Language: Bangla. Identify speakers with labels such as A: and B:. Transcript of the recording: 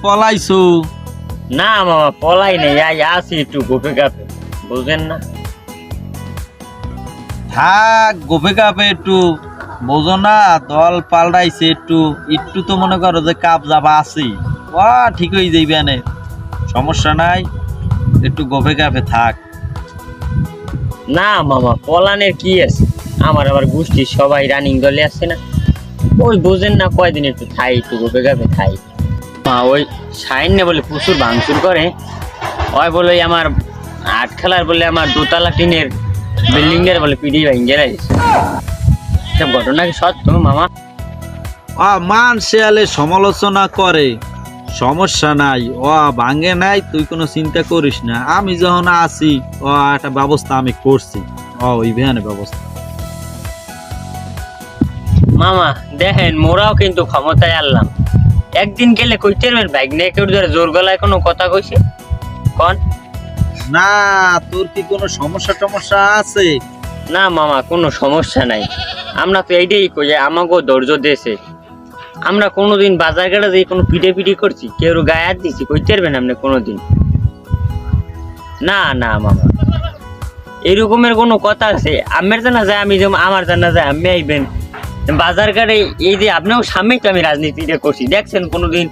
A: পলাইছো?
B: না মামা পলাই নেই, আসি একটু গোপে গাপে, বুঝেন না?
A: থাক গোপে কাপে একটু বোঝো না, দল পাল্টাইছে একটু একটু তো মনে করো যে কাপ যাবা আছেই। ঠিক হয়ে যাইবে না, সমস্যা নাই, একটু গোপে কাপে থাক।
B: না মামা পলানের কি আছে, আমার আবার গোষ্ঠীর সবাই রানিং দলে আসছে না, ওই বুঝেন না, কয়দিন একটু থাই, একটু গোপে গাপে থাই। মা ওই সাইন না বলে প্রচুর ভাঙচুর করে, ওই বলে আমার আট খেলার বলে আমার দোতলা টিনের বিল্ডিং এর বলে পিডি ভেঙে গেছে। সব ঘটনা কি সত্য মামা?
A: মান শেয়ালে সমালোচনা করে, সমস্যা নাই, ভাঙে নাই, তুই কোনো চিন্তা করিস না। আমি যখন আছি একটা ব্যবস্থা আমি করছি, ওই ভ্যানে ব্যবস্থা।
B: মামা দেখেন মোরাও কিন্তু ক্ষমতায় আনলাম, একদিন গেলে কইতে পারবেন বাইক নিয়ে কেউ ধরে জোর গলায় কোনো কথা কইছে কন?
A: না, তোর কি কোনো সমস্যা টমস্যা আছে?
B: না মামা কোনো সমস্যা নাই, আমরা তো এইটাই কই যে আমাকেও ধৈর্য দিয়েছে, আমরা কোনোদিন বাজার ঘাটে যে কোনো পিঠে পিঠি করছি, কেউ গায়ে হাত দিচ্ছি, কইতে পারবেন আপনি কোনোদিন? না না মামা এরকমের কোনো কথা আছে? আমার জানা যায় আমি যেমন, আমার জানা যায় আমি আইবেন বাজার ঘাটে, এই যে আপনার সামনেই তো আমি রাজনীতিটা করছি, দেখছেন কোনোদিন